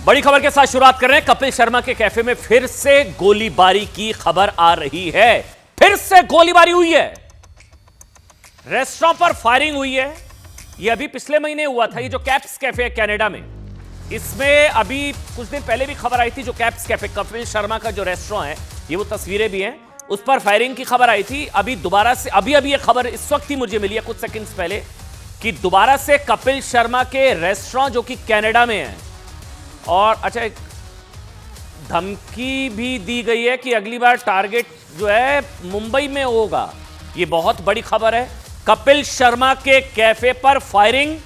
बड़ी खबर के साथ शुरुआत कर रहे हैं। कपिल शर्मा के कैफे में फिर से गोलीबारी की खबर आ रही है। फिर से गोलीबारी हुई है, रेस्टोरेंट पर फायरिंग हुई है। यह अभी पिछले महीने हुआ था। ये जो कैप्स कैफे है कनाडा में, इसमें अभी कुछ दिन पहले भी खबर आई थी। जो कैप्स कैफे कपिल शर्मा का जो रेस्टोरेंट है, ये वो तस्वीरें भी हैं, उस पर फायरिंग की खबर आई थी। अभी दोबारा से अभी ये खबर इस वक्त ही मुझे मिली है कुछ सेकंड्स पहले कि दोबारा से कपिल शर्मा के रेस्टोरेंट जो कि कनाडा में है, और अच्छा एक धमकी भी दी गई है कि अगली बार टारगेट जो है मुंबई में होगा। ये बहुत बड़ी खबर है। कपिल शर्मा के कैफे पर फायरिंग।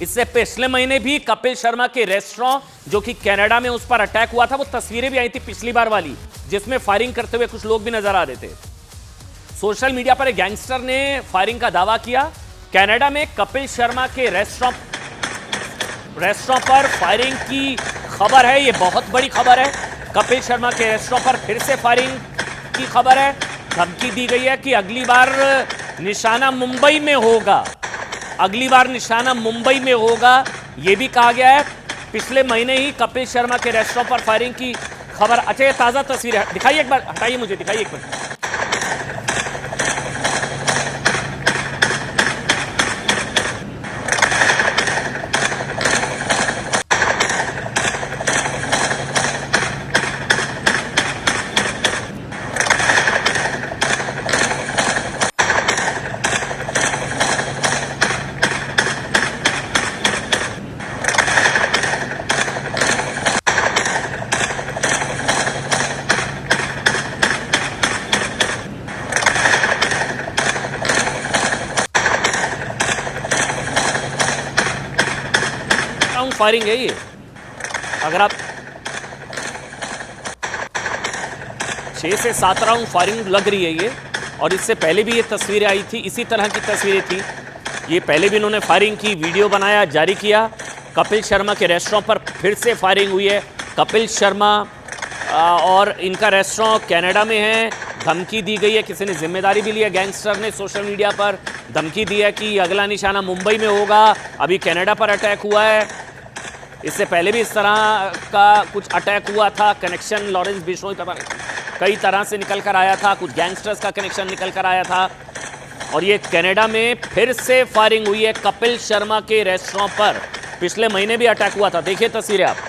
इससे पिछले महीने भी कपिल शर्मा के रेस्टोरेंट जो कि कनाडा में, उस पर अटैक हुआ था। वो तस्वीरें भी आई थी पिछली बार वाली, जिसमें फायरिंग करते हुए कुछ लोग भी नजर आ रहे थे। सोशल मीडिया पर एक गैंगस्टर ने फायरिंग का दावा किया। कनाडा में कपिल शर्मा के रेस्टोरेंट पर फायरिंग की खबर है। यह बहुत बड़ी खबर है। कपिल शर्मा के रेस्टोरेंट पर फिर से फायरिंग की खबर है। धमकी दी गई है कि अगली बार निशाना मुंबई में होगा। अगली बार निशाना मुंबई में होगा, यह भी कहा गया है। पिछले महीने ही कपिल शर्मा के रेस्टोरेंट पर फायरिंग की खबर। अच्छा, ये ताजा तस्वीर है, दिखाइए एक बार, हटाइए मुझे, दिखाइए एक बार। फायरिंग है ये। अगर आप 6 से 7 राउंड फायरिंग लग रही है ये। और इससे पहले भी ये तस्वीरें आई थी, इसी तरह की तस्वीरें थी। ये पहले भी इन्होंने फायरिंग की, वीडियो बनाया, जारी किया। कपिल शर्मा के रेस्टोरेंट पर फिर से फायरिंग हुई है। कपिल शर्मा और इनका रेस्टोरेंट कनाडा में है। धमकी दी गई है, किसी ने जिम्मेदारी भी ली है। गैंगस्टर ने सोशल मीडिया पर धमकी दी है कि अगला निशाना मुंबई में होगा। अभी कनाडा पर अटैक हुआ है। इससे पहले भी इस तरह का कुछ अटैक हुआ था। कनेक्शन लॉरेंस बिश्नोई कई तरह से निकल कर आया था। कुछ गैंगस्टर्स का कनेक्शन निकल कर आया था। और ये कनाडा में फिर से फायरिंग हुई है कपिल शर्मा के रेस्टोरेंट पर। पिछले महीने भी अटैक हुआ था, देखिए तस्वीरें आप।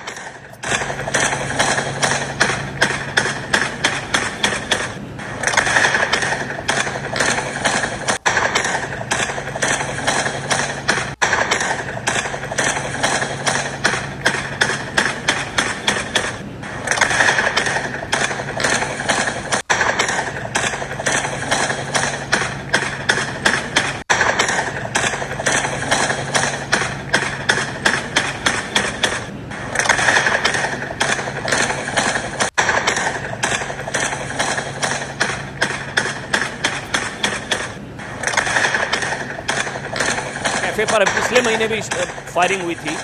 पर पिछले महीने भी फायरिंग हुई थी।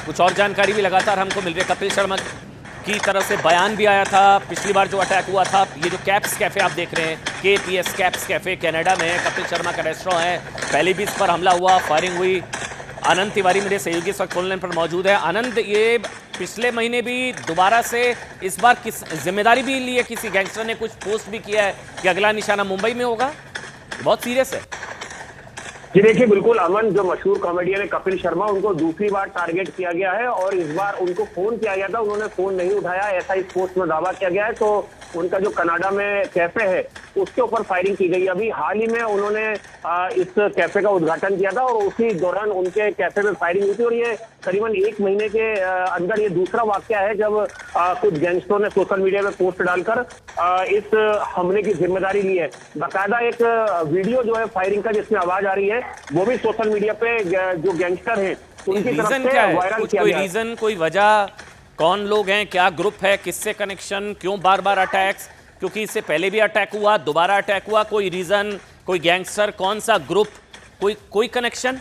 कुछ और जानकारी भी लगातार हमको मिल रही है। कपिल शर्मा की तरफ से बयान भी आया था पिछली बार जो अटैक हुआ था। ये जो कैप्स कैफे आप देख रहे हैं, KPS कैप्स कैफे कनाडा में है, कपिल शर्मा का रेस्टोरेंट है। पहले भी इस पर हमला हुआ, फायरिंग हुई। आनंद तिवारी मेरे सहयोगी इस वक्त फोन लाइन पर मौजूद है। आनंद, ये पिछले महीने भी दोबारा से इस बार किस जिम्मेदारी भी ली है, किसी गैंगस्टर ने कुछ पोस्ट भी किया है कि अगला निशाना मुंबई में होगा। बहुत सीरियस है। जी देखिए, बिल्कुल अमन, जो मशहूर कॉमेडियन है कपिल शर्मा, उनको दूसरी बार टारगेट किया गया है। और इस बार उनको फोन किया गया था, उन्होंने फोन नहीं उठाया, ऐसा इस पोस्ट में दावा किया गया है। तो उनका जो कनाडा में कैफे है उसके ऊपर फायरिंग की गई। अभी हाल ही में उन्होंने इस कैफे का उद्घाटन किया था और उसी दौरान उनके कैफे में फायरिंग हुई थी। और ये करीबन 1 महीने के अंदर ये दूसरा वाकया है जब कुछ गैंगस्टरों ने सोशल मीडिया में पोस्ट डालकर इस हमले की जिम्मेदारी ली है। बाकायदा एक वीडियो जो है फायरिंग का, जिसमें आवाज आ रही है, वो भी सोशल मीडिया पे जो गैंगस्टर हैं उनकी तरफ से वायरल किया गया है। कोई रीजन, कोई वजह, कौन लोग हैं, क्या ग्रुप है, किससे कनेक्शन, क्यों बार बार अटैक्स? क्योंकि इससे पहले भी अटैक हुआ, दोबारा अटैक हुआ। कोई रीजन, कोई गैंगस्टर, कौन सा ग्रुप, कोई कनेक्शन?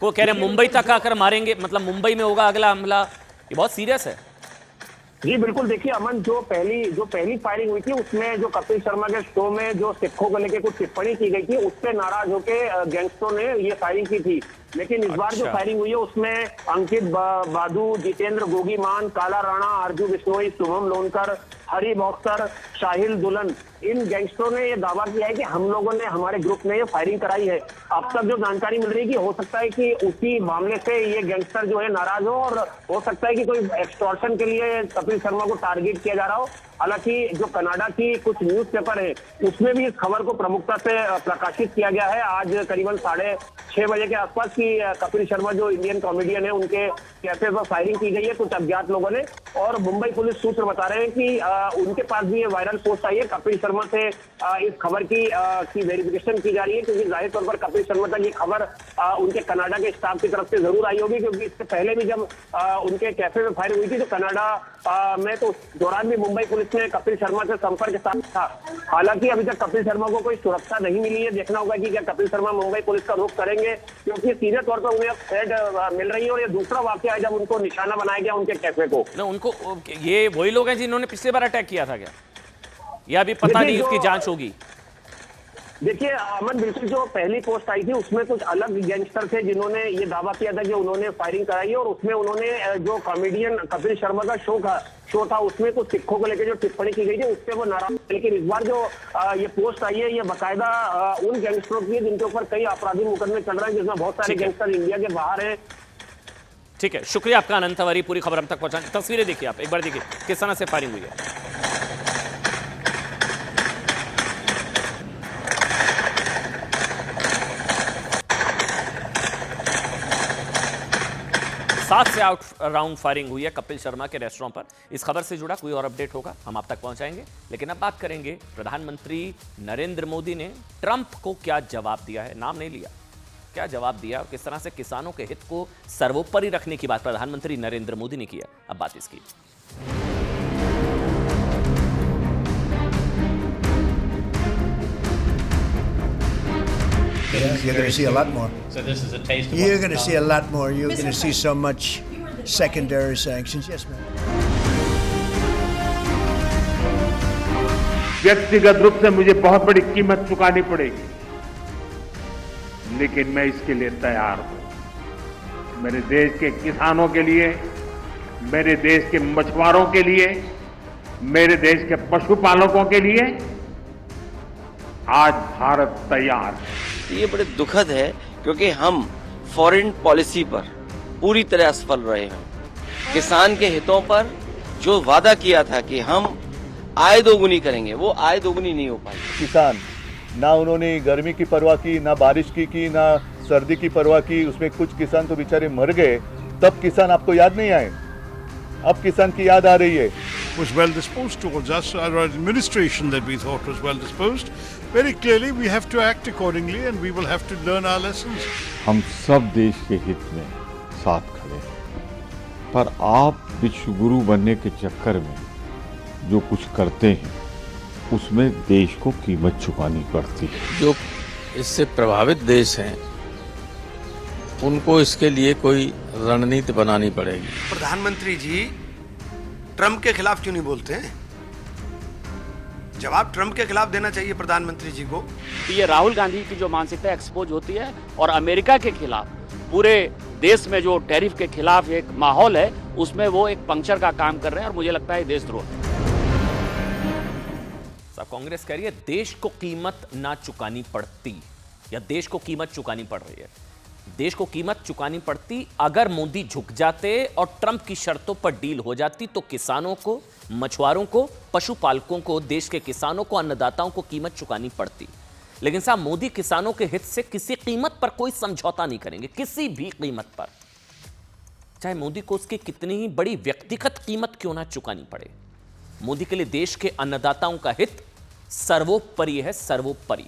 को कह रहे हैं मुंबई तक आकर मारेंगे, मतलब मुंबई में होगा अगला हमला। ये बहुत सीरियस है। जी बिल्कुल, देखिए अमन, जो पहली फायरिंग हुई थी उसमें जो कपिल शर्मा के शो में जो सिखों को लेकर कुछ टिप्पणी की गई थी, उससे नाराज होकर गैंगस्टरों ने ये फायरिंग की थी। लेकिन इस बार जो अच्छा। फायरिंग हुई है उसमें अंकित बादू, जितेंद्र गोगीमान, काला राणा, आरजू बिश्नोई, शुभम लोनकर, हरी बॉक्सर, शाहिल दुल्हन, इन गैंगस्टरों ने ये दावा किया है कि हम लोगों ने, हमारे ग्रुप ने ये फायरिंग कराई है। अब तक जो जानकारी मिल रही है कि हो सकता है कि उसी मामले से ये गैंगस्टर जो है नाराज हो, और हो सकता है कि कोई एक्सटॉर्शन के लिए कपिल शर्मा को टारगेट किया जा रहा हो। हालांकि जो कनाडा की कुछ न्यूज़पेपर है उसमें भी इस खबर को प्रमुखता से प्रकाशित किया गया है आज करीबन 6:30 बजे के आसपास, कि कपिल शर्मा जो इंडियन कॉमेडियन है उनके कैफे पर फायरिंग की गई है कुछ अज्ञात लोगों ने। और मुंबई पुलिस सूत्र बता रहे हैं कि उनके पास भी ये वायरल पोस्ट आई है। कपिल शर्मा से इस खबर की वेरिफिकेशन की जा रही है, क्योंकि जाहिर तौर पर कपिल शर्मा तक ये खबर उनके कनाडा के स्टाफ की तरफ से जरूर आई होगी, क्योंकि इससे पहले भी जब उनके कैफे में फायरिंग हुई थी तो कनाडा में तो उस दौरान भी मुंबई पुलिस ने कपिल शर्मा से संपर्क साधा था। हालांकि अभी तक कपिल शर्मा को कोई सुरक्षा नहीं मिली है। देखना होगा कि क्या कपिल शर्मा मुंबई पुलिस का रुख करेंगे, क्योंकि सीधे तौर पर उन्हें थ्रेट मिल रही है। और ये दूसरा वाकया है जब उनको निशाना बनाया गया उनके कैफे को। ना उनको, ये वही लोग हैं जिन्होंने पिछली बार अटैक किया था क्या? या अभी पता नहीं, इसकी जांच होगी। देखिए अमन, बिल्कुल जो पहली पोस्ट आई थी उसमें कुछ अलग गैंगस्टर थे जिन्होंने ये दावा किया था कि उन्होंने फायरिंग कराई है, और उसमें उन्होंने जो कॉमेडियन कपिल शर्मा का शो था उसमें कुछ सिखों को लेकर जो टिप्पणी की गई थी उससे वो नाराज। लेकिन इस बार जो ये पोस्ट आई है ये बाकायदा उन गैंगस्टरों की है जिनके ऊपर कई आपराधिक मुकदमे चल रहे हैं, जिसमें बहुत सारे गैंगस्टर इंडिया के बाहर है। ठीक है, शुक्रिया आपका अनंत तिवारी, पूरी खबर हम तक पहुंचाने। तस्वीरें देखिए आप एक बार, देखिए किस तरह से फायरिंग हुई है। 7 से आउट राउंड फायरिंग हुई है कपिल शर्मा के रेस्टोरेंट पर। इस खबर से जुड़ा कोई और अपडेट होगा हम आप तक पहुंचाएंगे। लेकिन अब बात करेंगे प्रधानमंत्री नरेंद्र मोदी ने ट्रंप को क्या जवाब दिया है, नाम नहीं लिया, क्या जवाब दिया और किस तरह से किसानों के हित को सर्वोपरि रखने की बात प्रधानमंत्री नरेंद्र मोदी ने किया। अब बात इसकी। Yeah, you're going to see a lot more. So this is a taste of You're what's going to to see a come. lot more. You're going to see so much secondary sanctions. Yes, ma'am. व्यक्तिगत रूप से मुझे बहुत बड़ी कीमत चुकानी पड़ेगी, लेकिन मैं इसके लिए तैयार हूं। मेरे देश के किसानों के लिए, मेरे देश के मछुआरों के लिए, मेरे देश के पशुपालकों के लिए आज भारत तैयार है। ये बड़े दुखद है क्योंकि हम फॉरेन पॉलिसी पर पूरी तरह असफल रहे हैं। किसान के हितों पर जो वादा किया था कि हम आय दोगुनी करेंगे, वो आय दोगुनी नहीं हो पाई। किसान ना उन्होंने गर्मी की परवाह की, ना बारिश की ना सर्दी की परवाह की। उसमें कुछ किसान तो बेचारे मर गए, तब किसान आपको याद नहीं आए, अब किसान की याद आ रही है। Was well disposed towards us, our administration that we thought was well disposed. Very clearly we have to act accordingly and we will have to learn our lessons. हम सब देश के हित में साथ खड़े हैं, पर आप विश्व गुरु बनने के चक्कर में जो कुछ करते हैं उसमें देश को कीमत चुकानी पड़ती है। जो इससे प्रभावित देश हैं उनको इसके लिए कोई रणनीति बनानी पड़ेगी। प्रधानमंत्री जी ट्रंप के खिलाफ क्यों नहीं बोलते हैं? जवाब ट्रंप के खिलाफ देना चाहिए प्रधानमंत्री जी को। ये राहुल गांधी की जो मानसिकता एक्सपोज होती है और अमेरिका के खिलाफ पूरे देश में जो टैरिफ के खिलाफ एक माहौल है उसमें वो एक पंक्चर का काम कर रहे हैं और मुझे लगता है देशद्रोह है। कांग्रेस कह रही है देश को कीमत ना चुकानी पड़ती, या देश को कीमत चुकानी पड़ रही है। देश को कीमत चुकानी पड़ती अगर मोदी झुक जाते और ट्रंप की शर्तों पर डील हो जाती तो किसानों को, मछुआरों को, पशुपालकों को, देश के किसानों को, अन्नदाताओं को कीमत चुकानी पड़ती। लेकिन साहब मोदी किसानों के हित से किसी कीमत पर कोई समझौता नहीं करेंगे, किसी भी कीमत पर, चाहे मोदी को उसकी कितनी ही बड़ी व्यक्तिगत कीमत क्यों ना चुकानी पड़े। मोदी के लिए देश के अन्नदाताओं का हित सर्वोपरि है, सर्वोपरि।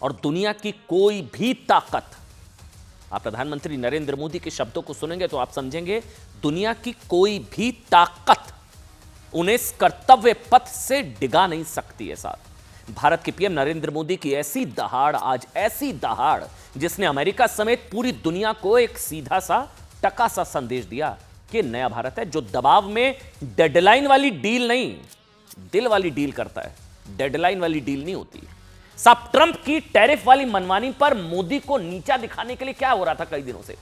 और दुनिया की कोई भी ताकत, आप प्रधानमंत्री नरेंद्र मोदी के शब्दों को सुनेंगे तो आप समझेंगे, दुनिया की कोई भी ताकत उन्हें इस कर्तव्य पथ से डिगा नहीं सकती है। साथ भारत के पीएम नरेंद्र मोदी की ऐसी दहाड़, आज ऐसी दहाड़ जिसने अमेरिका समेत पूरी दुनिया को एक सीधा सा, टका सा संदेश दिया ये नया भारत है जो दबाव में डेडलाइन वाली डील नहीं, दिल वाली डील करता है। डेडलाइन वाली डील नहीं होती। साहब, ट्रंप की टैरिफ वाली मनमानी पर मोदी को नीचा दिखाने के लिए क्या हो रहा था कई दिनों से?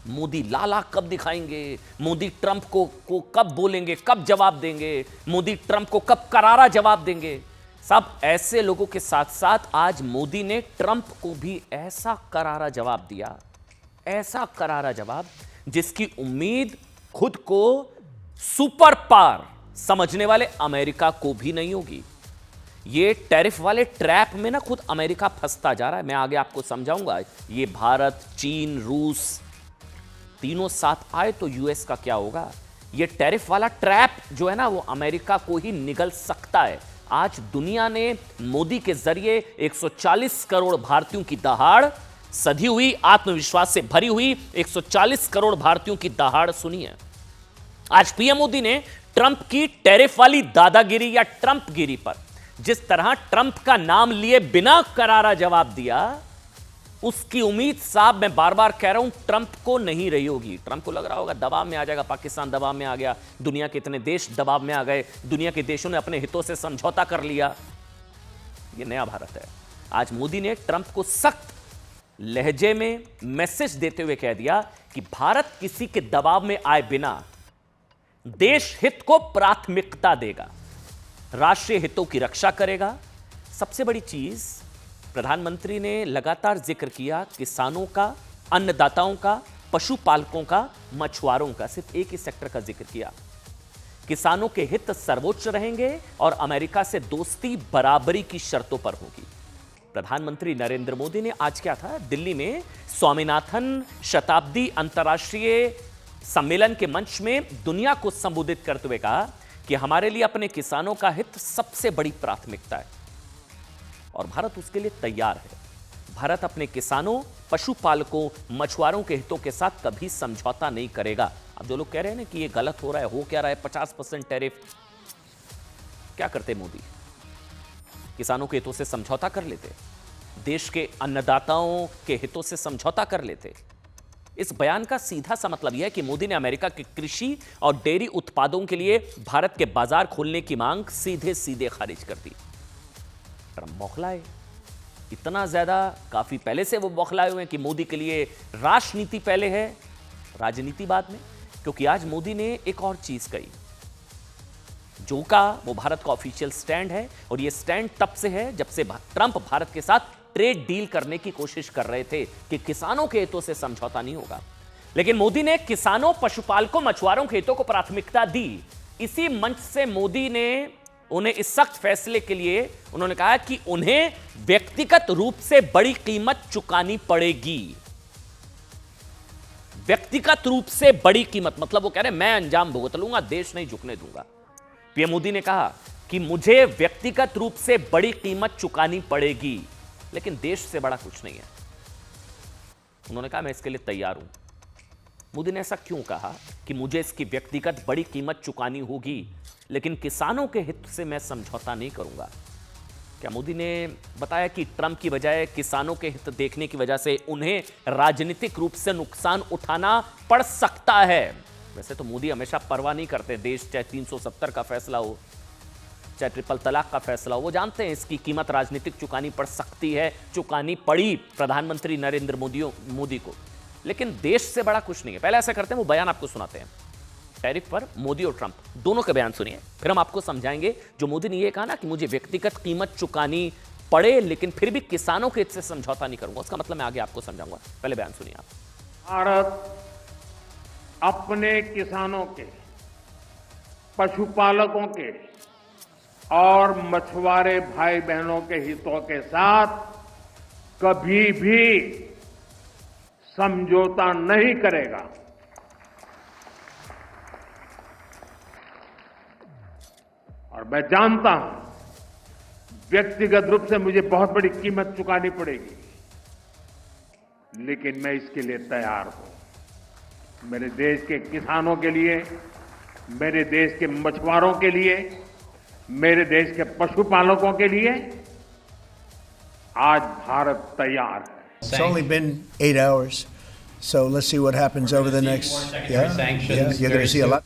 मोदी लाला कब दिखाएंगे, मोदी ट्रंप को कब बोलेंगे, कब जवाब देंगे, मोदी ट्रंप को कब करारा जवाब देंगे। साहब, ऐसे लोगों के साथ साथ आज मोदी ने ट्रंप को भी ऐसा करारा जवाब दिया, ऐसा करारा जवाब जिसकी उम्मीद खुद को सुपर पावर समझने वाले अमेरिका को भी नहीं होगी। ये टैरिफ वाले ट्रैप में ना खुद अमेरिका फंसता जा रहा है। मैं आगे आपको समझाऊंगा। ये भारत, चीन, रूस तीनों साथ आए तो यूएस का क्या होगा। ये टैरिफ वाला ट्रैप जो है ना वो अमेरिका को ही निगल सकता है। आज दुनिया ने मोदी के जरिए 140 करोड़ भारतीयों की दहाड़, सधी हुई आत्मविश्वास से भरी हुई 140 करोड़ भारतीयों की दहाड़ सुनी है। आज पीएम मोदी ने ट्रंप की टैरिफ वाली दादागिरी या ट्रंप गिरी पर जिस तरह ट्रंप का नाम लिए बिना करारा जवाब दिया, उसकी उम्मीद साहब मैं बार बार कह रहा हूं ट्रंप को नहीं रही होगी। ट्रंप को लग रहा होगा दबाव में आ जाएगा, पाकिस्तान दबाव में आ गया, दुनिया के इतने देश दबाव में आ गए, दुनिया के देशों ने अपने हितों से समझौता कर लिया। यह नया भारत है। आज मोदी ने ट्रंप को सख्त लहजे में मैसेज देते हुए कह दिया कि भारत किसी के दबाव में आए बिना देश हित को प्राथमिकता देगा, राष्ट्रीय हितों की रक्षा करेगा। सबसे बड़ी चीज प्रधानमंत्री ने लगातार जिक्र किया किसानों का, अन्नदाताओं का, पशुपालकों का, मछुआरों का। सिर्फ एक ही सेक्टर का जिक्र किया। किसानों के हित सर्वोच्च रहेंगे और अमेरिका से दोस्ती बराबरी की शर्तों पर होगी। प्रधानमंत्री नरेंद्र मोदी ने आज क्या था, दिल्ली में स्वामीनाथन शताब्दी अंतर्राष्ट्रीय सम्मेलन के मंच में दुनिया को संबोधित करते हुए कहा कि हमारे लिए अपने किसानों का हित सबसे बड़ी प्राथमिकता है और भारत उसके लिए तैयार है। भारत अपने किसानों, पशुपालकों, मछुआरों के हितों के साथ कभी समझौता नहीं करेगा। अब जो लोग कह रहे हैं ना कि ये गलत हो रहा है, हो क्या रहा है, 50% टैरिफ, क्या करते मोदी? किसानों के हितों से समझौता कर लेते, देश के अन्नदाताओं के हितों से समझौता कर लेते। इस बयान का सीधा सा मतलब यह है कि मोदी ने अमेरिका के कृषि और डेयरी उत्पादों के लिए भारत के बाजार खोलने की मांग सीधे सीधे खारिज कर दी। ट्रंप बौखलाए, इतना ज्यादा, काफी पहले से वो बौखलाए हुए हैं कि मोदी के लिए राष्ट्रनीति पहले है, राजनीति बाद में। क्योंकि आज मोदी ने एक और चीज कही, जो का वो भारत का ऑफिशियल स्टैंड है और ये स्टैंड तब से है जब से ट्रंप भारत के साथ ट्रेड डील करने की कोशिश कर रहे थे कि किसानों के हितों से समझौता नहीं होगा। लेकिन मोदी ने किसानों, पशुपालकों, मछुआरों के हितों को प्राथमिकता दी। इसी मंच से मोदी ने उन्हें इस सख्त फैसले के लिए उन्होंने कहा कि उन्हें व्यक्तिगत रूप से बड़ी कीमत चुकानी पड़ेगी। व्यक्तिगत रूप से बड़ी कीमत मतलब वो कह रहे हैं मैं अंजाम भुगत लूंगा, देश नहीं झुकने दूंगा। पीएम मोदी ने कहा कि मुझे व्यक्तिगत रूप से बड़ी कीमत चुकानी पड़ेगी, लेकिन देश से बड़ा कुछ नहीं है। उन्होंने कहा मैं इसके लिए तैयार हूं। मोदी ने ऐसा क्यों कहा कि मुझे इसकी व्यक्तिगत बड़ी कीमत चुकानी होगी, लेकिन किसानों के हित से मैं समझौता नहीं करूंगा? क्या मोदी ने बताया कि ट्रंप की बजाय किसानों के हित देखने की वजह से उन्हें राजनीतिक रूप से नुकसान उठाना पड़ सकता है? वैसे तो मोदी हमेशा परवाह नहीं करते, देश चाहे 370 का फैसला हो, चाहे ट्रिपल तलाक का फैसला हो, वो जानते हैं इसकी कीमत राजनीतिक चुकानी पड़ सकती है, चुकानी पड़ी प्रधानमंत्री नरेंद्र मोदी को। लेकिन देश से बड़ा कुछ नहीं है। पहले ऐसा करते हैं, वो बयान आपको सुनाते हैं टैरिफ पर मोदी और ट्रंप दोनों के बयान सुनिए, फिर हम आपको समझाएंगे जो मोदी ने ये कहा ना कि मुझे व्यक्तिगत कीमत चुकानी पड़े लेकिन फिर भी किसानों के हित से समझौता नहीं करूंगा, उसका मतलब मैं आगे आपको समझाऊंगा। पहले बयान सुनिए आप। भारत अपने किसानों के, पशुपालकों के और मछुआरे भाई बहनों के हितों के साथ कभी भी समझौता नहीं करेगा। और मैं जानता हूं व्यक्तिगत रूप से मुझे बहुत बड़ी कीमत चुकानी पड़ेगी, लेकिन मैं इसके लिए तैयार हूं। मेरे देश के किसानों के लिए, मेरे देश के मछुआरों के लिए, मेरे देश के पशुपालकों के लिए आज भारत तैयार है। It's only been 8 hours. So let's see what happens over the next. Yeah, you're going to see a lot.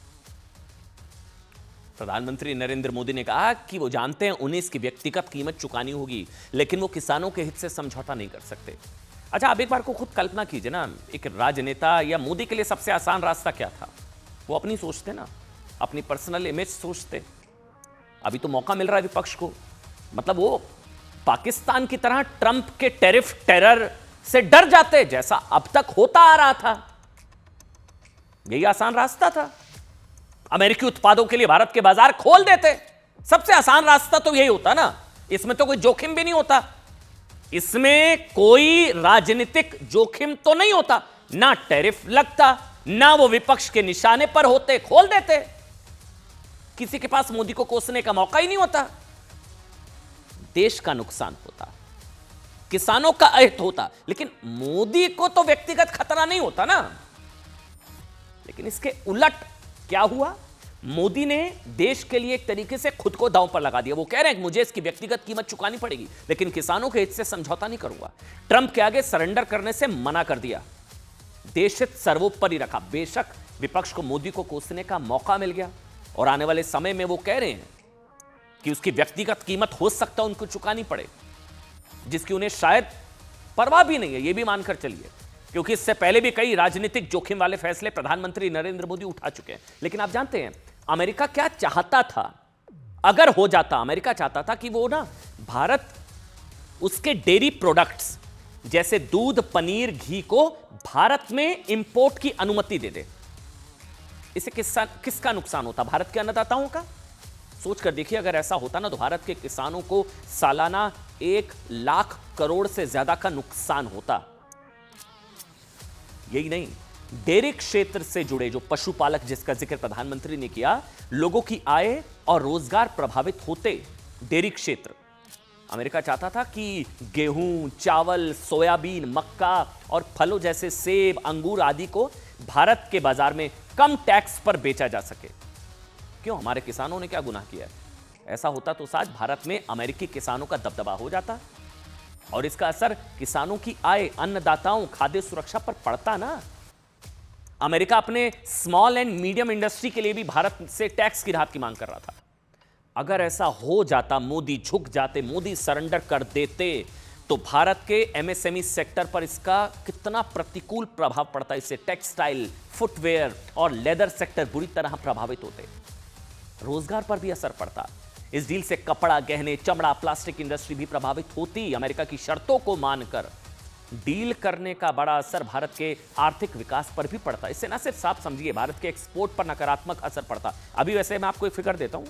प्रधानमंत्री नरेंद्र मोदी ने कहा कि वो जानते हैं उन्हें इसकी व्यक्तिगत कीमत चुकानी होगी, लेकिन वो किसानों के हित से समझौता नहीं कर सकते। अच्छा, आप एक बार को खुद कल्पना कीजिए ना, एक राजनेता या मोदी के लिए सबसे आसान रास्ता क्या था? वो अपनी सोचते ना, अपनी पर्सनल इमेज सोचते। अभी तो मौका मिल रहा है विपक्ष को, मतलब वो पाकिस्तान की तरह ट्रंप के टैरिफ टेरर से डर जाते, जैसा अब तक होता आ रहा था। यही आसान रास्ता था। अमेरिकी उत्पादों के लिए भारत के बाजार खोल देते। सबसे आसान रास्ता तो यही होता ना, इसमें तो कोई जोखिम भी नहीं होता, इसमें कोई राजनीतिक जोखिम तो नहीं होता, ना टैरिफ लगता, ना वो विपक्ष के निशाने पर होते, खोल देते। किसी के पास मोदी को कोसने का मौका ही नहीं होता। देश का नुकसान होता, किसानों का अहित होता, लेकिन मोदी को तो व्यक्तिगत खतरा नहीं होता ना। लेकिन इसके उलट क्या हुआ? मोदी ने देश के लिए एक तरीके से खुद को दांव पर लगा दिया। वो कह रहे हैं कि मुझे इसकी व्यक्तिगत कीमत चुकानी पड़ेगी, लेकिन किसानों के हित से समझौता नहीं करूंगा। ट्रंप के आगे सरेंडर करने से मना कर दिया, देश हित सर्वोपरि रखा। बेशक विपक्ष को मोदी को कोसने का मौका मिल गया, और आने वाले समय में वो कह रहे हैं कि उसकी व्यक्तिगत कीमत हो सकता है उनको चुकानी पड़े, जिसकी उन्हें शायद परवाह भी नहीं है, ये भी मानकर चलिए, क्योंकि इससे पहले भी कई राजनीतिक जोखिम वाले फैसले प्रधानमंत्री नरेंद्र मोदी उठा चुके हैं। लेकिन आप जानते हैं अमेरिका क्या चाहता था? अगर हो जाता, अमेरिका चाहता था कि वो ना भारत उसके डेयरी प्रोडक्ट्स जैसे दूध, पनीर, घी को भारत में इंपोर्ट की अनुमति दे दे। इससे किसका नुकसान होता? भारत के अन्नदाताओं का। सोच कर देखिए, अगर ऐसा होता ना तो भारत के किसानों को सालाना 1 लाख करोड़ से ज्यादा का नुकसान होता। यही नहीं, डेयरी क्षेत्र से जुड़े जो पशुपालक जिसका जिक्र प्रधानमंत्री ने किया, लोगों की आय और रोजगार प्रभावित होते। डेयरी क्षेत्र, अमेरिका चाहता था कि गेहूं, चावल, सोयाबीन, मक्का और फलों जैसे सेब, अंगूर आदि को भारत के बाजार में कम टैक्स पर बेचा जा सके। क्यों? हमारे किसानों ने क्या गुनाह किया है? ऐसा होता तो आज भारत में अमेरिकी किसानों का दबदबा हो जाता, और इसका असर किसानों की आय, अन्नदाताओं, खाद्य सुरक्षा पर पड़ता ना। अमेरिका अपने स्मॉल एंड मीडियम इंडस्ट्री के लिए भी भारत से टैक्स की राहत की मांग कर रहा था। अगर ऐसा हो जाता, मोदी झुक जाते, मोदी सरेंडर कर देते, तो भारत के एमएसएमई सेक्टर पर इसका कितना प्रतिकूल प्रभाव पड़ता। इससे टेक्सटाइल, फुटवेयर और लेदर सेक्टर बुरी तरह प्रभावित होते, रोजगार पर भी असर पड़ता। इस डील से कपड़ा, गहने, चमड़ा, प्लास्टिक इंडस्ट्री भी प्रभावित होती। अमेरिका की शर्तों को मानकर डील करने का बड़ा असर भारत के आर्थिक विकास पर भी पड़ता। इससे ना सिर्फ साफ समझिए भारत के एक्सपोर्ट पर नकारात्मक असर पड़ता। अभी वैसे मैं आपको एक फिगर देता हूं,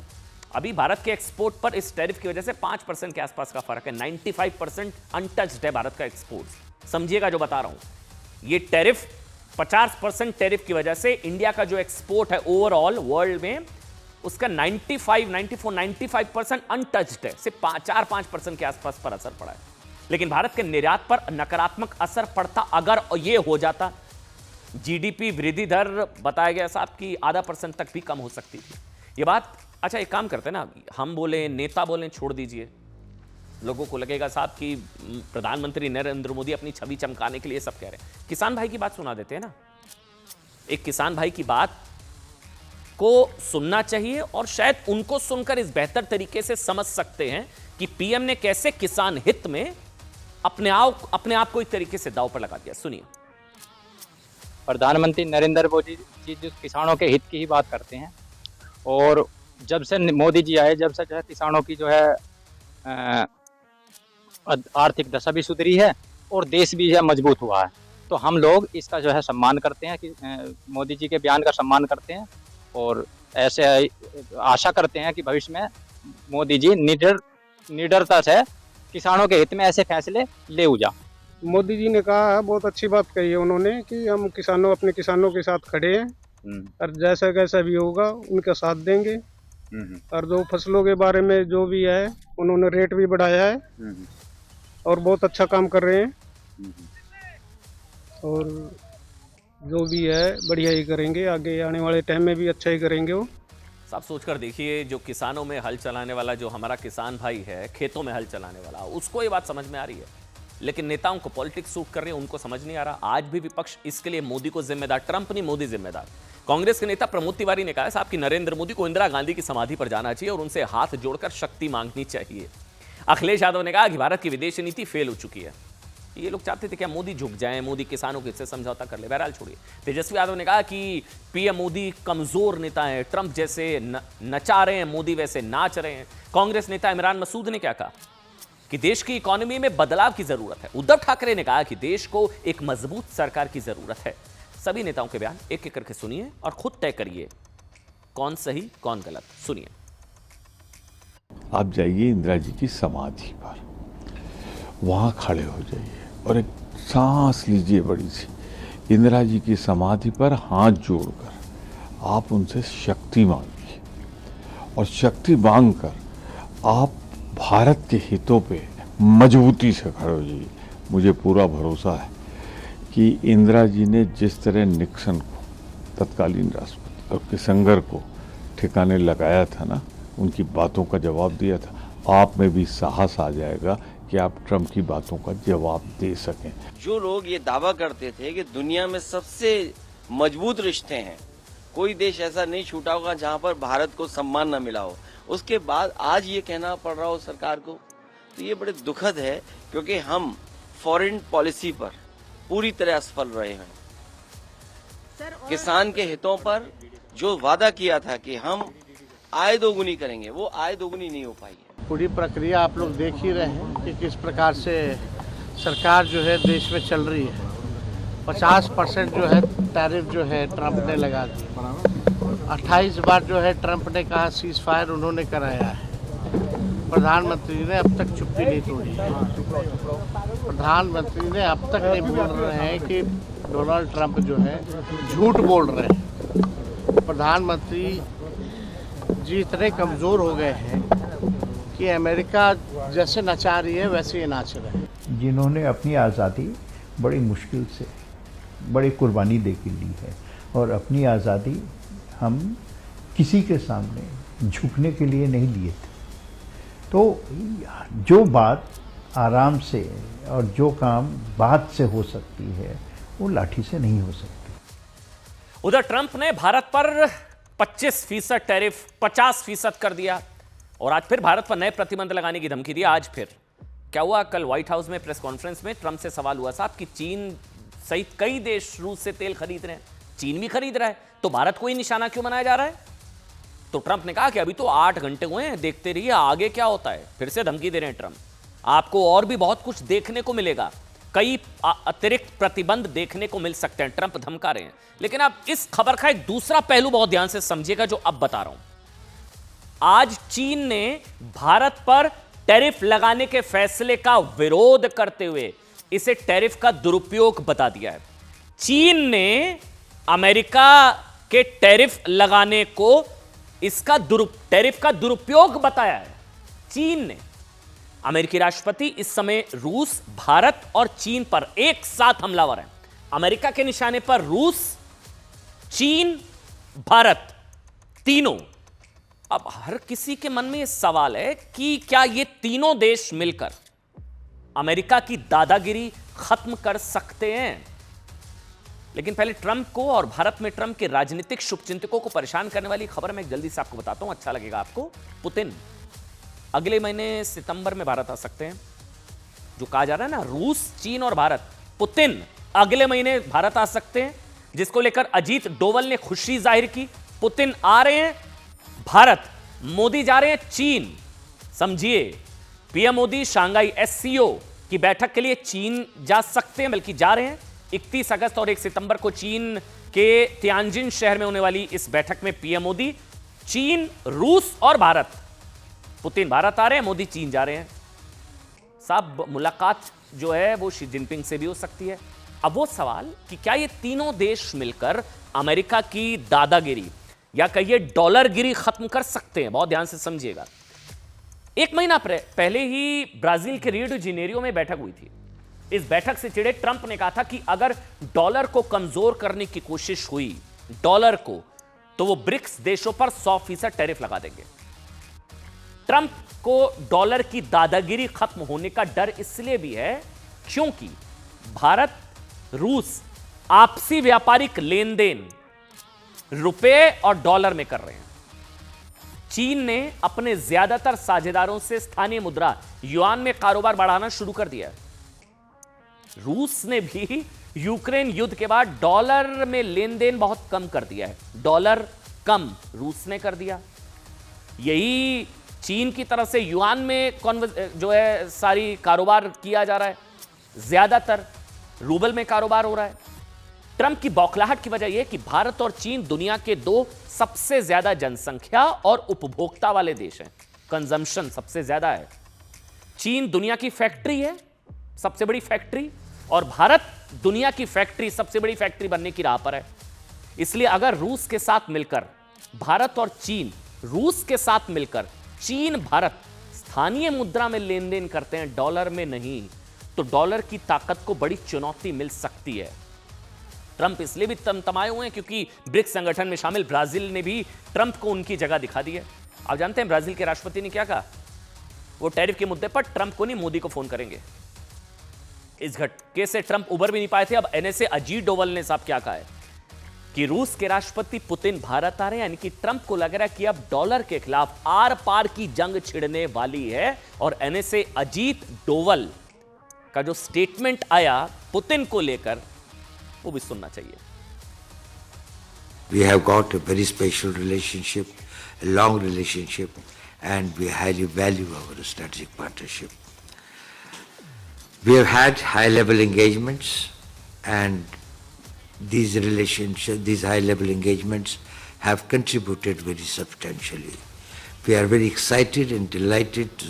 अभी भारत के एक्सपोर्ट पर इस टैरिफ की वजह से 5% के आसपास का फर्क है। 95% अनटच्ड है भारत का एक्सपोर्ट। समझिएगा जो बता रहा हूं, ये टैरिफ 50% टैरिफ की वजह से इंडिया का जो एक्सपोर्ट है ओवरऑल वर्ल्ड में, उसका 95% अनटच्ड है। सिर्फ 4-5% के आसपास पर असर पड़ा है। लेकिन भारत के निर्यात पर नकारात्मक असर पड़ता अगर ये हो जाता। जीडीपी वृद्धि दर बताया गया साहब कि 0.5% तक भी कम हो सकती थी ये बात। अच्छा, एक काम करते हैं ना, हम बोले, नेता बोले, छोड़ दीजिए। लोगों को लगेगा साहब कि प्रधानमंत्री नरेंद्र मोदी अपनी छवि चमकाने के लिए सब कह रहे हैं। किसान भाई की बात सुना देते हैं ना। एक किसान भाई की बात को सुनना चाहिए, और शायद उनको सुनकर इस बेहतर तरीके से समझ सकते हैं कि पीएम ने कैसे किसान हित में अपने आप को एक तरीके से दांव पर लगा दिया। सुनिए। प्रधानमंत्री नरेंद्र मोदी जी जो किसानों के हित की ही बात करते हैं, और जब से मोदी जी आए, जब से जो है किसानों की जो है आर्थिक दशा भी सुधरी है और देश भी जो है मजबूत हुआ है। तो हम लोग इसका जो है सम्मान करते हैं कि मोदी जी के बयान का सम्मान करते हैं, और ऐसे आशा करते हैं कि भविष्य में मोदी जी निडरता से किसानों के हित में ऐसे फैसले ले जा। मोदी जी ने कहा है, बहुत अच्छी बात कही है उन्होंने, कि हम अपने किसानों के साथ खड़े हैं, और जैसा कैसा भी होगा उनका साथ देंगे। और जो फसलों के बारे में जो भी है, उन्होंने रेट भी बढ़ाया है और बहुत अच्छा काम कर रहे हैं, और जो भी है बढ़िया ही करेंगे। आगे आने वाले टाइम में भी अच्छा ही करेंगे वो। आप सोचकर देखिए, जो किसानों में हल चलाने वाला, जो हमारा किसान भाई है, खेतों में हल चलाने वाला, उसको ये बात समझ में आ रही है। लेकिन नेताओं को पॉलिटिक्स सूट कर रही है, उनको समझ नहीं आ रहा। आज भी विपक्ष इसके लिए मोदी को जिम्मेदार, ट्रंप नहीं मोदी जिम्मेदार। कांग्रेस के नेता प्रमोद तिवारी ने कहा साहब कि नरेंद्र मोदी को इंदिरा गांधी की समाधि पर जाना चाहिए और उनसे हाथ जोड़कर शक्ति मांगनी चाहिए। अखिलेश यादव ने कहा कि भारत की विदेशी नीति फेल हो चुकी है। ये लोग चाहते थे क्या मोदी झुक जाए, मोदी किसानों के से समझौता कर ले। बहरहाल छोड़िए। तेजस्वी यादव ने कहा कि पीएम मोदी कमजोर नेता है, ट्रंप जैसे नचा रहे हैं, मोदी वैसे नाच रहे हैं। कांग्रेस नेता इमरान मसूद ने क्या कहा कि देश की इकोनॉमी में बदलाव की जरूरत है। उद्धव ठाकरे ने कहा कि देश को एक मजबूत सरकार की जरूरत है। सभी नेताओं के बयान एक एक करके सुनिए और खुद तय करिए कौन सही कौन गलत। सुनिए। आप जाइए इंदिरा जी की समाधि पर, वहां खड़े हो जाइए और एक सांस लीजिए बड़ी सी। इंदिरा जी की समाधि पर हाथ जोड़कर आप उनसे शक्ति मांगिए और शक्ति मांगकर आप भारत के हितों पे मजबूती से खड़े हो जाइए। मुझे पूरा भरोसा है कि इंदिरा जी ने जिस तरह निक्सन को, तत्कालीन राष्ट्रपति, और किसंगर को ठिकाने लगाया था ना, उनकी बातों का जवाब दिया था, आप में भी साहस आ जाएगा कि आप ट्रंप की बातों का जवाब दे सकें। जो लोग ये दावा करते थे कि दुनिया में सबसे मजबूत रिश्ते हैं, कोई देश ऐसा नहीं छूटा होगा जहां पर भारत को सम्मान न मिला हो, उसके बाद आज ये कहना पड़ रहा हो सरकार को, तो ये बड़े दुखद है। क्योंकि हम फॉरेन पॉलिसी पर पूरी तरह असफल रहे हैं। किसान के हितों पर जो वादा किया था कि हम आय दोगुनी करेंगे, वो आय दोगुनी नहीं हो पाई है। पूरी प्रक्रिया आप लोग देख ही रहे हैं कि किस प्रकार से सरकार जो है देश में चल रही है। 50% जो है टैरिफ जो है ट्रंप ने लगा दी। 28 बार जो है ट्रंप ने कहा सीज फायर उन्होंने कराया है। प्रधानमंत्री ने अब तक चुप्पी नहीं तोड़ी है। प्रधानमंत्री ने अब तक नहीं बोल रहे हैं कि डोनाल्ड ट्रंप जो है झूठ बोल रहे हैं। प्रधानमंत्री जी इतने कमज़ोर हो गए हैं कि अमेरिका जैसे नचा रही है वैसे ही नाच रहे हैं। जिन्होंने अपनी आज़ादी बड़ी मुश्किल से, बड़ी कुर्बानी दे के ली है, और अपनी आज़ादी हम किसी के सामने झुकने के लिए नहीं लिए थे। तो जो बात आराम से और जो काम बात से हो सकती है, वो लाठी से नहीं हो सकती। उधर ट्रंप ने भारत पर 25% टैरिफ 50% कर दिया और आज फिर भारत पर नए प्रतिबंध लगाने की धमकी दी। आज फिर क्या हुआ? कल व्हाइट हाउस में प्रेस कॉन्फ्रेंस में ट्रंप से सवाल हुआ साहब कि चीन सहित कई देश रूस से तेल खरीद रहे हैं, चीन भी खरीद रहा है, तो भारत को ही निशाना क्यों बनाया जा रहा है? तो ट्रंप ने कहा कि अभी तो 8 घंटे हुए हैं, देखते रहिए आगे क्या होता है। फिर से धमकी दे रहे हैं ट्रंप, आपको और भी बहुत कुछ देखने को मिलेगा, कई अतिरिक्त प्रतिबंध देखने को मिल सकते हैं। ट्रंप धमका रहे हैं। लेकिन अब इस खबर का एक दूसरा पहलू बहुत ध्यान से समझिएगा जो अब बता रहा हूं। आज चीन ने भारत पर टैरिफ लगाने के फैसले का विरोध करते हुए इसे टैरिफ का दुरुपयोग बता दिया है। चीन ने अमेरिका के टैरिफ लगाने को इसका टैरिफ का दुरुपयोग बताया है। चीन ने, अमेरिकी राष्ट्रपति इस समय रूस, भारत और चीन पर एक साथ हमलावर हैं। अमेरिका के निशाने पर रूस, चीन, भारत तीनों। अब हर किसी के मन में यह सवाल है कि क्या ये तीनों देश मिलकर अमेरिका की दादागिरी खत्म कर सकते हैं? लेकिन पहले ट्रंप को और भारत में ट्रंप के राजनीतिक शुभचिंतकों को परेशान करने वाली खबर मैं जल्दी से आपको बताता हूं, अच्छा लगेगा आपको। पुतिन अगले महीने सितंबर में भारत आ सकते हैं। जो कहा जा रहा है ना, रूस, चीन और भारत, पुतिन अगले महीने भारत आ सकते हैं, जिसको लेकर अजीत डोवल ने खुशी जाहिर की। पुतिन आ रहे हैं भारत, मोदी जा रहे हैं चीन। समझिए, पीएम मोदी शांघाई एससीओ की बैठक के लिए चीन जा सकते हैं, बल्कि जा रहे हैं। 31 अगस्त और 1 सितंबर को चीन के तियानजिन शहर में होने वाली इस बैठक में पीएम मोदी, चीन, रूस और भारत। पुतिन भारत आ रहे हैं, मोदी चीन जा रहे हैं। साहब, मुलाकात जो है वो शी जिनपिंग से भी हो सकती है। अब वो सवाल कि क्या ये तीनों देश मिलकर अमेरिका की दादागिरी या कहिए डॉलरगिरी खत्म कर सकते हैं? बहुत ध्यान से समझिएगा। 1 महीना पहले ही ब्राजील के रियो डी जेनेरियो में बैठक हुई थी। इस बैठक से चिढ़े ट्रंप ने कहा था कि अगर डॉलर को कमजोर करने की कोशिश हुई, डॉलर को, तो वो ब्रिक्स देशों पर 100% टैरिफ लगा देंगे। ट्रंप को डॉलर की दादागिरी खत्म होने का डर इसलिए भी है क्योंकि भारत रूस आपसी व्यापारिक लेन देन रुपए और डॉलर में कर रहे हैं। चीन ने अपने ज्यादातर साझेदारों से स्थानीय मुद्रा युआन में कारोबार बढ़ाना शुरू कर दिया है। रूस ने भी यूक्रेन युद्ध के बाद डॉलर में लेन देन बहुत कम कर दिया है। डॉलर कम रूस ने कर दिया। यही चीन की तरफ से युआन में जो है सारी कारोबार किया जा रहा है, ज्यादातर रूबल में कारोबार हो रहा है। ट्रंप की बौखलाहट की वजह यह कि भारत और चीन दुनिया के दो सबसे ज्यादा जनसंख्या और उपभोक्ता वाले देश हैं। कंजम्पशन सबसे ज्यादा है। चीन दुनिया की फैक्ट्री है, सबसे बड़ी फैक्ट्री, और भारत दुनिया की फैक्ट्री, सबसे बड़ी फैक्ट्री बनने की राह पर है। इसलिए अगर रूस के साथ मिलकर भारत और चीन, रूस के साथ मिलकर चीन भारत स्थानीय मुद्रा में लेन देन करते हैं, डॉलर में नहीं, तो डॉलर की ताकत को बड़ी चुनौती मिल सकती है। ट्रंप इसलिए भी तमतमाए हुए हैं क्योंकि ब्रिक्स संगठन में शामिल ब्राजील ने भी ट्रंप को उनकी जगह दिखा दी है। आप जानते हैं ब्राजील के राष्ट्रपति ने क्या कहा? वो टैरिफ के मुद्दे पर ट्रंप को नहीं, मोदी को फोन करेंगे। इस झटके से ट्रंप उबर भी नहीं पाए थे। अब एनएसए अजीत डोवल ने साहब क्या कहा है कि रूस के राष्ट्रपति पुतिन भारत आ रहे हैं, यानी कि ट्रंप को लग रहा है कि अब डॉलर के खिलाफ आर पार की जंग छिड़ने वाली है। और एनएसए अजीत डोवल का जो स्टेटमेंट आया पुतिन को लेकर, वो भी सुनना चाहिए। We have got a very special relationship, a long relationship, and we highly value our strategic partnership. We have had high-level engagements, and these relationships, these high-level engagements have contributed very substantially. We are very excited and delighted to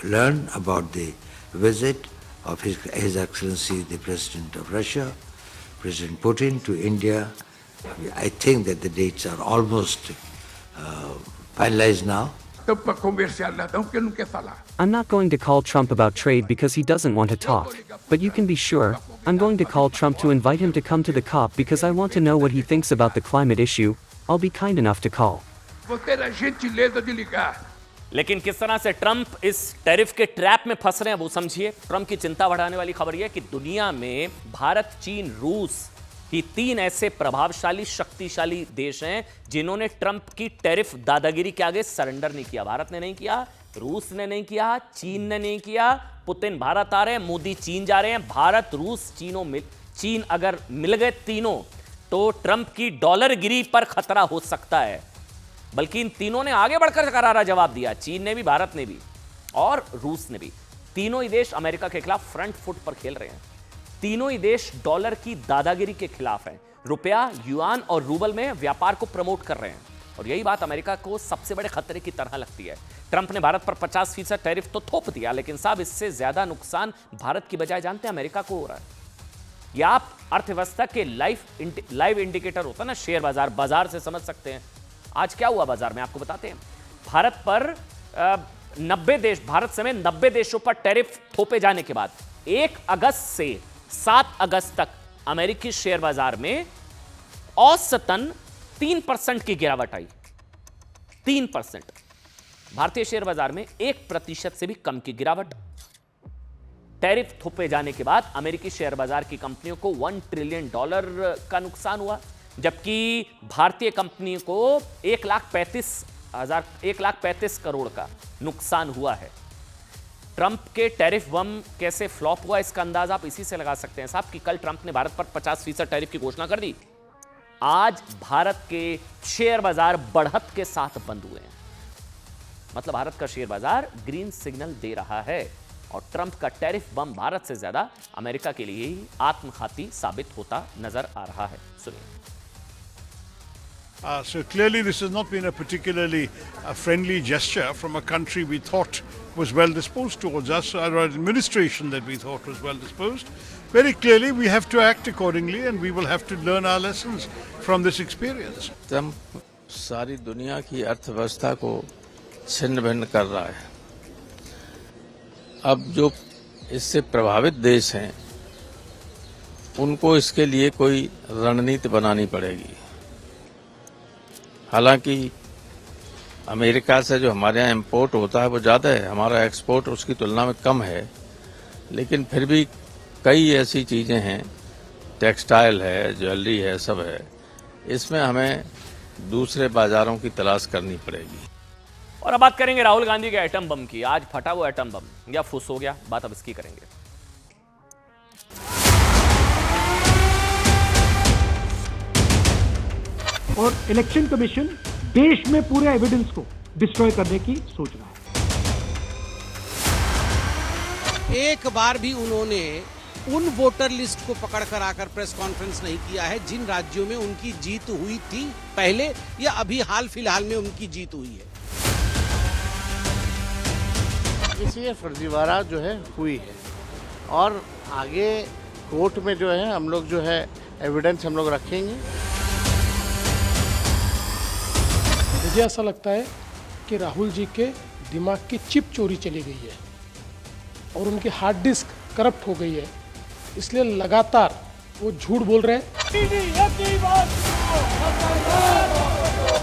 learn about the visit of His Excellency the President of Russia, President Putin, to India. I think that the dates are almost finalized now. I'm not going to call Trump about trade because he doesn't want to talk, but you can be sure, I'm going to call Trump to invite him to come to the COP because I want to know what he thinks about the climate issue. I'll be kind enough to call. लेकिन किस तरह से Trump इस tariff के trap में फंस रहे हैं वो समझिए। ट्रंप की चिंता बढ़ाने वाली खबर यह है कि दुनिया में भारत, चीन, रूस ही तीन ऐसे प्रभावशाली, शक्तिशाली देश हैं जिन्होंने ट्रंप की टैरिफ दादागिरी के आगे सरेंडर नहीं किया। भारत ने नहीं किया, रूस ने नहीं किया, चीन ने नहीं किया। पुतिन भारत आ रहे हैं, मोदी चीन जा रहे हैं। भारत, रूस, चीन अगर मिल गए तीनों, तो ट्रंप की डॉलरगिरी पर खतरा हो सकता है। बल्कि इन तीनों ने आगे बढ़कर करारा जवाब दिया। चीन ने भी, भारत ने भी और रूस ने भी। तीनों ही देश अमेरिका के खिलाफ फ्रंट फुट पर खेल रहे हैं। तीनों ही देश डॉलर की दादागिरी के खिलाफ हैं। रुपया, युआन और रूबल में व्यापार को प्रमोट कर रहे हैं, और यही बात अमेरिका को सबसे बड़े खतरे की तरह लगती है। ट्रंप ने भारत पर 50% टैरिफ तो थोप दिया, लेकिन साहब इससे ज्यादा नुकसान भारत की बजाय जानते हैं अमेरिका को हो रहा है। यह आप अर्थव्यवस्था के लाइव इंडिकेटर होता है ना, शेयर बाजार से समझ सकते हैं। आज क्या हुआ बाजार में आपको बताते हैं। भारत पर 90 देश, भारत समेत 90 देशों पर टैरिफ थोपे जाने के बाद 1 अगस्त से 7 अगस्त तक अमेरिकी शेयर बाजार में औसतन 3% की गिरावट आई। 3%। भारतीय शेयर बाजार में 1% से भी कम की गिरावट। टैरिफ थोपे जाने के बाद अमेरिकी शेयर बाजार की कंपनियों को $1 ट्रिलियन का नुकसान हुआ, जबकि भारतीय कंपनी को 1,35 करोड़ का नुकसान हुआ है। ट्रंप के टैरिफ बम कैसे फ्लॉप हुआ, इसका अंदाजा आप इसी से लगा सकते हैं साहब कि कल ट्रंप ने भारत पर 50% टैरिफ की घोषणा कर दी। आज भारत के शेयर बाजार बढ़त के साथ बंद हुए हैं। मतलब भारत का शेयर बाजार ग्रीन सिग्नल दे रहा है, और ट्रंप का टैरिफ बम भारत से ज्यादा अमेरिका के लिए ही आत्मघाती साबित होता नजर आ रहा है। सुनिए। So clearly this has not been a particularly friendly gesture from a country we thought was well disposed towards us, or an administration that we thought was well disposed. Very clearly we have to act accordingly, and we will have to learn our lessons from this experience. Trump सारी दुनिया की अर्थव्यवस्था को छिन्न भिन्न कर रहा है। अब जो इससे प्रभावित देश हैं उनको इसके लिए कोई रणनीति बनानी पड़ेगी। हालांकि अमेरिका से जो हमारे यहाँ इंपोर्ट होता है वो ज़्यादा है, हमारा एक्सपोर्ट उसकी तुलना में कम है। लेकिन फिर भी कई ऐसी चीज़ें हैं, टेक्सटाइल है, ज्वेलरी है, सब है, इसमें हमें दूसरे बाजारों की तलाश करनी पड़ेगी। और अब बात करेंगे राहुल गांधी के एटम बम की। आज फटा वो एटम बम या फुस हो गया, बात अब इसकी करेंगे। और इलेक्शन कमीशन देश में पूरे एविडेंस को डिस्ट्रॉय करने की सोच रहा है। एक बार भी उन्होंने उन वोटर लिस्ट को पकड़कर आकर प्रेस कॉन्फ्रेंस नहीं किया है जिन राज्यों में उनकी जीत हुई थी पहले या अभी हाल फिलहाल में उनकी जीत हुई है। इसलिए फर्जीवाड़ा जो है हुई है और आगे कोर्ट में जो है हम लोग जो है एविडेंस हम लोग रखेंगे। मुझे ऐसा लगता है कि राहुल जी के दिमाग की चिप चोरी चली गई है और उनकी हार्ड डिस्क करप्ट हो गई है, इसलिए लगातार वो झूठ बोल रहे हैं।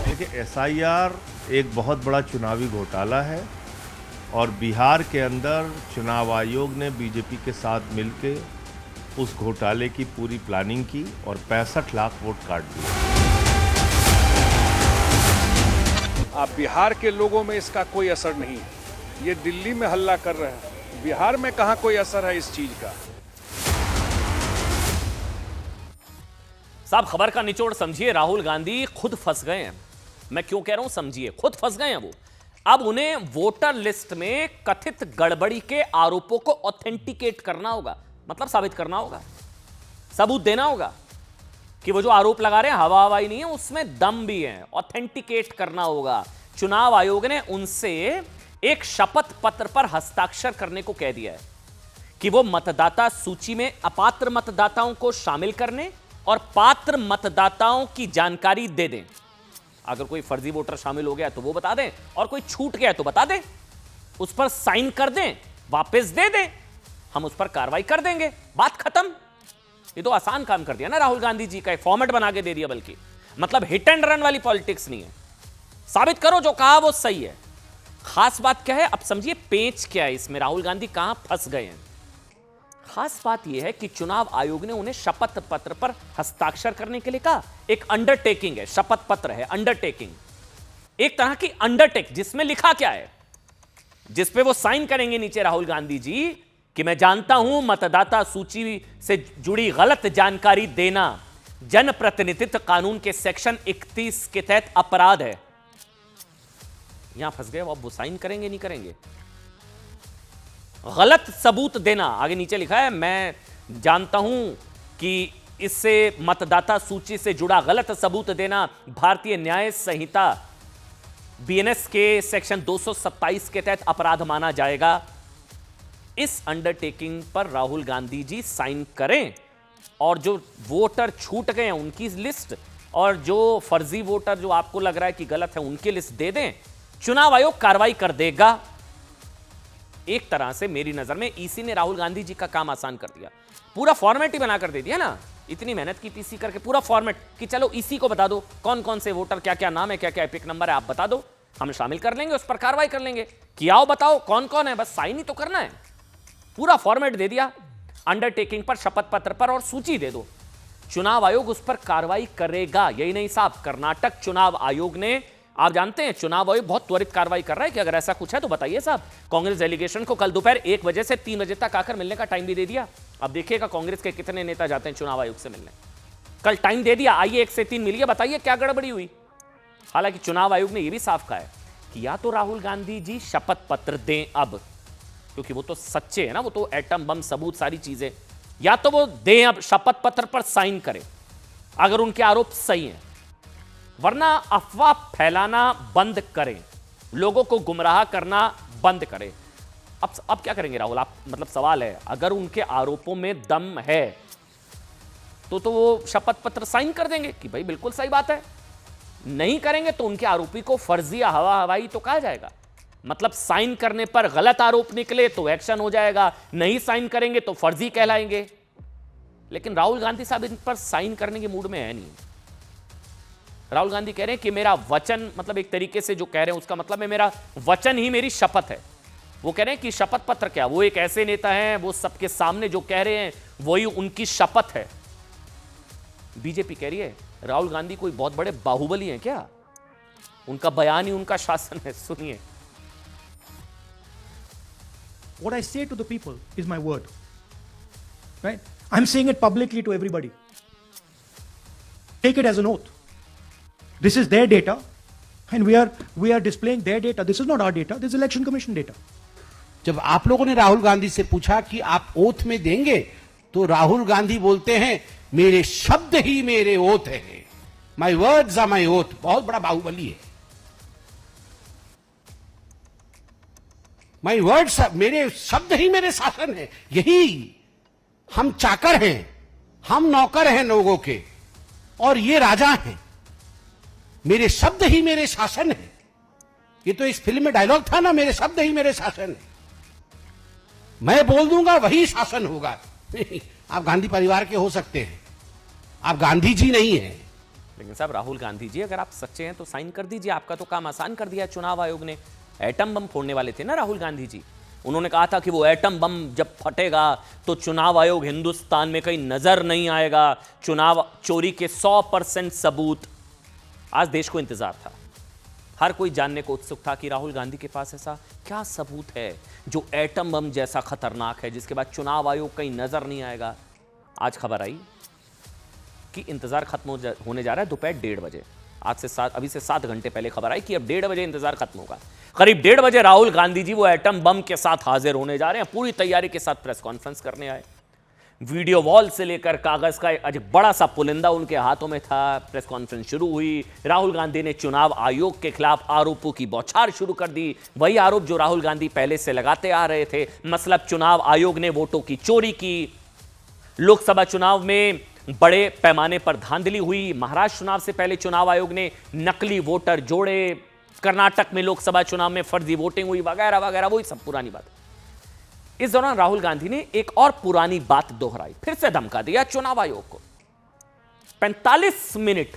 देखिए, SIR एक बहुत बड़ा चुनावी घोटाला है और बिहार के अंदर चुनाव आयोग ने बीजेपी के साथ मिलकर उस घोटाले की पूरी प्लानिंग की और 65 लाख वोट काट दिए। अब बिहार के लोगों में इसका कोई असर नहीं है। ये दिल्ली में हल्ला कर रहे हैं, बिहार में कहां कोई असर है इस चीज का। साहब, खबर का निचोड़ समझिए, राहुल गांधी खुद फंस गए हैं। मैं क्यों कह रहा हूं समझिए, खुद फंस गए हैं वो। अब उन्हें वोटर लिस्ट में कथित गड़बड़ी के आरोपों को ऑथेंटिकेट करना होगा, मतलब साबित करना होगा, सबूत देना होगा कि वो जो आरोप लगा रहे हैं हवा हवाई नहीं है, उसमें दम भी है। ऑथेंटिकेट करना होगा। चुनाव आयोग ने उनसे एक शपथ पत्र पर हस्ताक्षर करने को कह दिया है कि वो मतदाता सूची में अपात्र मतदाताओं को शामिल करने और पात्र मतदाताओं की जानकारी दे दें। अगर कोई फर्जी वोटर शामिल हो गया तो वो बता दें, और कोई छूट गया तो बता दें, उस पर साइन कर दें, वापस दे दें, हम उस पर कार्रवाई कर देंगे, बात खत्म। ये तो आसान काम कर दिया ना राहुल गांधी जी का, एक फॉर्मेट बना के दे दिया। बल्कि मतलब हिट एंड रन वाली पॉलिटिक्स नहीं है, साबित करो जो कहा वो सही है। खास बात क्या है, अब समझिए पेच क्या है इसमें, राहुल गांधी कहां फंस गए हैं। खास बात यह है कि चुनाव आयोग ने उन्हें शपथ पत्र पर हस्ताक्षर करने के लिए कहा। एक अंडरटेकिंग है, शपथ पत्र है, अंडरटेकिंग, एक तरह की अंडरटेक, जिसमें लिखा क्या है, जिसपे वो साइन करेंगे नीचे राहुल गांधी जी कि मैं जानता हूं मतदाता सूची से जुड़ी गलत जानकारी देना जनप्रतिनिधित्व कानून के सेक्शन 31 के तहत अपराध है। यहां फंस गए वो, अब वो साइन करेंगे नहीं करेंगे। गलत सबूत देना, आगे नीचे लिखा है मैं जानता हूं कि इससे मतदाता सूची से जुड़ा गलत सबूत देना भारतीय न्याय संहिता BNS के सेक्शन 227 के तहत अपराध माना जाएगा। इस अंडरटेकिंग पर राहुल गांधी जी साइन करें और जो वोटर छूट गए हैं उनकी लिस्ट और जो फर्जी वोटर जो आपको लग रहा है कि गलत है उनकी लिस्ट दे दें, चुनाव आयोग कार्रवाई कर देगा। एक तरह से मेरी नजर में ईसी ने राहुल गांधी जी का काम आसान कर दिया, पूरा फॉर्मेट ही बनाकर दे दिया ना। इतनी मेहनत की पीसी करके पूरा फॉर्मेट कि चलो ईसी को बता दो कौन कौन से वोटर, क्या क्या नाम है, क्या क्या एपिक नंबर है, आप बता दो, हम शामिल कर लेंगे, उस पर कार्रवाई कर लेंगे। कि आओ बताओ कौन कौन है, बस साइन ही तो करना है। पूरा फॉर्मेट दे दिया, अंडरटेकिंग पर, शपथ पत्र पर, और सूची दे दो। चुनाव आयोग उस पर कार्रवाई करेगा। यही नहीं साहब, कर्नाटक चुनाव आयोग ने, आप जानते हैं चुनाव आयोग बहुत त्वरित कार्रवाई कर रहा है कि अगर ऐसा कुछ है तो बताइए साहब। कांग्रेस डेलीगेशन को कल दोपहर 1 बजे से 3 बजे तक आकर मिलने का टाइम भी दे दिया। अब देखिएगा कांग्रेस के कितने नेता जाते हैं चुनाव आयोग से मिलने। कल टाइम दे दिया, आइए 1 से 3 मिलिए, बताइए क्या गड़बड़ी हुई। हालांकि चुनाव आयोग ने यह भी साफ कहा है कि या तो राहुल गांधी जी शपथ पत्र दें अब, क्योंकि वो तो सच्चे हैं ना, वो तो एटम बम सबूत सारी चीजें, या तो वो दें अब, शपथ पत्र पर साइन करें अगर उनके आरोप सही हैं, वरना अफवाह फैलाना बंद करें, लोगों को गुमराह करना बंद करें। अब क्या करेंगे राहुल, आप मतलब सवाल है, अगर उनके आरोपों में दम है तो वो शपथ पत्र साइन कर देंगे कि भाई बिल्कुल सही बात है। नहीं करेंगे तो उनके आरोपी को फर्जी या हवा हवाई तो कहा जाएगा। मतलब साइन करने पर गलत आरोप निकले तो एक्शन हो जाएगा, नहीं साइन करेंगे तो फर्जी कहलाएंगे। लेकिन राहुल गांधी साहब इन पर साइन करने के मूड में है नहीं। राहुल गांधी कह रहे हैं कि मेरा वचन, मतलब एक तरीके से जो कह रहे हैं उसका मतलब है मेरा वचन ही मेरी शपथ है। वो कह रहे हैं कि शपथ पत्र क्या, वो एक ऐसे नेता हैं, वो सबके सामने जो कह रहे हैं वही उनकी शपथ है। बीजेपी कह रही है राहुल गांधी कोई बहुत बड़े बाहुबली हैं क्या, उनका बयान ही उनका शासन है। सुनिए। What I say to the people is my word. Right? I'm saying it publicly to everybody. Take it as an oath. This is their data, and we are displaying their data. This is not our data. This is Election Commission data. जब आप लोगों ने राहुल गांधी से पूछा कि आप oath में देंगे, तो राहुल गांधी बोलते हैं मेरे शब्द ही मेरे ओथ है, my words are my oath. बहुत बड़ा बाहुबली है। माई वर्ड्स, मेरे शब्द ही मेरे शासन है। यही हम चाकर हैं, हम नौकर हैं लोगों के, और ये राजा हैं। मेरे शब्द ही मेरे शासन है। ये तो इस फिल्म में डायलॉग था ना, मेरे शब्द ही मेरे शासन है। मैं बोल दूंगा वही शासन होगा। आप गांधी परिवार के हो सकते हैं, आप गांधी जी नहीं हैं। लेकिन साहब राहुल गांधी जी, अगर आप सच्चे हैं तो साइन कर दीजिए, आपका तो काम आसान कर दिया चुनाव आयोग ने। एटम बम फोड़ने वाले थे ना राहुल गांधी जी, उन्होंने कहा था कि वो एटम बम जब फटेगा तो चुनाव आयोग हिंदुस्तान में कहीं नजर नहीं आएगा। चुनाव चोरी के 100% सबूत। आज देश को इंतजार था, हर कोई जानने को उत्सुक था कि राहुल गांधी के पास ऐसा क्या सबूत है जो एटम बम जैसा खतरनाक है, जिसके बाद चुनाव आयोग कहीं नजर नहीं आएगा। आज खबर आई कि इंतजार खत्म होने जा रहा है दोपहर 1:30 बजे। अभी से 7 घंटे पहले खबर आई कि अब 1:30 बजे इंतजार खत्म होगा। करीब 1:30 बजे राहुल गांधी जी वो एटम बम के साथ हाजिर होने जा रहे हैं, पूरी तैयारी के साथ प्रेस कॉन्फ्रेंस करने आए। वीडियो वॉल से लेकर कागज का एक बड़ा सा पुलिंदा उनके हाथों में था। प्रेस कॉन्फ्रेंस शुरू हुई, राहुल गांधी ने चुनाव आयोग के खिलाफ आरोपों की बौछार शुरू कर दी। वही आरोप जो राहुल गांधी पहले से लगाते आ रहे थे, मतलब चुनाव आयोग ने वोटों की चोरी की, लोकसभा चुनाव में बड़े पैमाने पर धांधली हुई, महाराष्ट्र चुनाव से पहले चुनाव आयोग ने नकली वोटर जोड़े, कर्नाटक में लोकसभा चुनाव में फर्जी वोटिंग हुई, वगैरह वगैरह, वही सब पुरानी बात। इस दौरान राहुल गांधी ने एक और पुरानी बात दोहराई, फिर से धमका दिया चुनाव आयोग को। 45 मिनट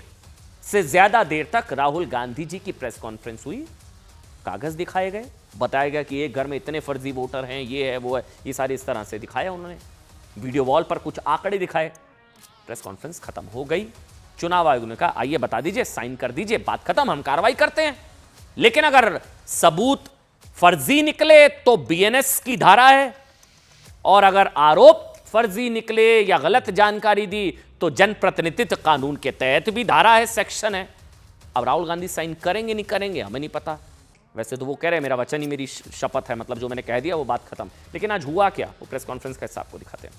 से ज्यादा देर तक राहुल गांधी जी की प्रेस कॉन्फ्रेंस हुई, कागज दिखाए गए, बताया गया कि एक घर में इतने फर्जी वोटर हैं, ये है वो है, ये सारी इस तरह से दिखाया उन्होंने। वीडियो वॉल पर कुछ आंकड़े दिखाए। प्रेस कॉन्फ्रेंस खत्म हो गई। चुनाव आयोग ने कहा आइए बता दीजिए, साइन कर दीजिए, बात खत्म, हम कार्रवाई करते हैं। लेकिन अगर सबूत फर्जी निकले तो बीएनएस की धारा है, और अगर आरोप फर्जी निकले या गलत जानकारी दी तो जनप्रतिनिधित्व कानून के तहत भी धारा है, सेक्शन है। अब राहुल गांधी साइन करेंगे नहीं करेंगे हमें नहीं पता। वैसे तो वो कह रहे हैं मेरा वचन ही मेरी शपथ है, मतलब जो मैंने कह दिया वो बात खत्म। लेकिन आज हुआ क्या, वो प्रेस कॉन्फ्रेंस का हिस्सा आपको दिखाते हैं।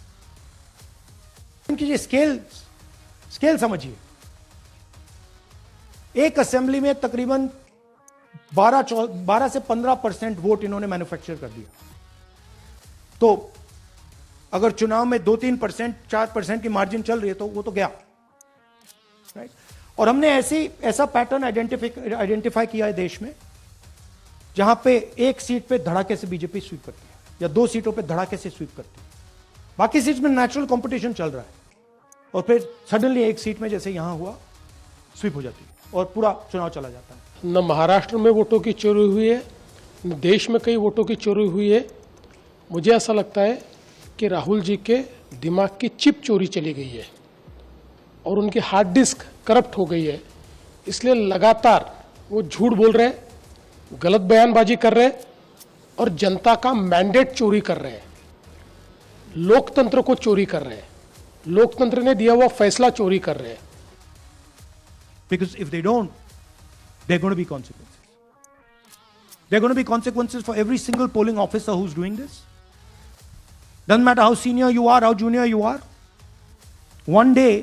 इनकी स्केल समझिए। एक असेंबली में तकरीबन 12 से 15% वोट इन्होंने मैन्युफैक्चर कर दिया। तो अगर चुनाव में 2-3%, 4% की मार्जिन चल रही है तो वो तो गया, राइट। और हमने ऐसा पैटर्न आइडेंटिफाई किया है देश में, जहां पे एक सीट पे धड़ाके से बीजेपी स्वीप करती है, या 2 सीटों पे धड़ाके से स्वीप करती है। बाकी सीट में नेचुरल कंपटीशन चल रहा है, और फिर सडनली एक सीट में जैसे यहां हुआ स्वीप हो जाती है और पूरा चुनाव चला जाता है। न महाराष्ट्र में वोटों की चोरी हुई है, न देश में कई वोटों की चोरी हुई है। मुझे ऐसा लगता है कि राहुल जी के दिमाग की चिप चोरी चली गई है और उनकी हार्ड डिस्क करप्ट हो गई है। इसलिए लगातार वो झूठ बोल रहे हैं, गलत बयानबाजी कर रहे हैं और जनता का मैंडेट चोरी कर रहे हैं, लोकतंत्र को चोरी कर रहे हैं, लोकतंत्र ने दिया हुआ फैसला चोरी कर रहे हैं। Because if they don't, there are going to be consequences. There are going to be consequences for every single polling officer who's doing this. Doesn't matter how senior you are, how junior you are. One day,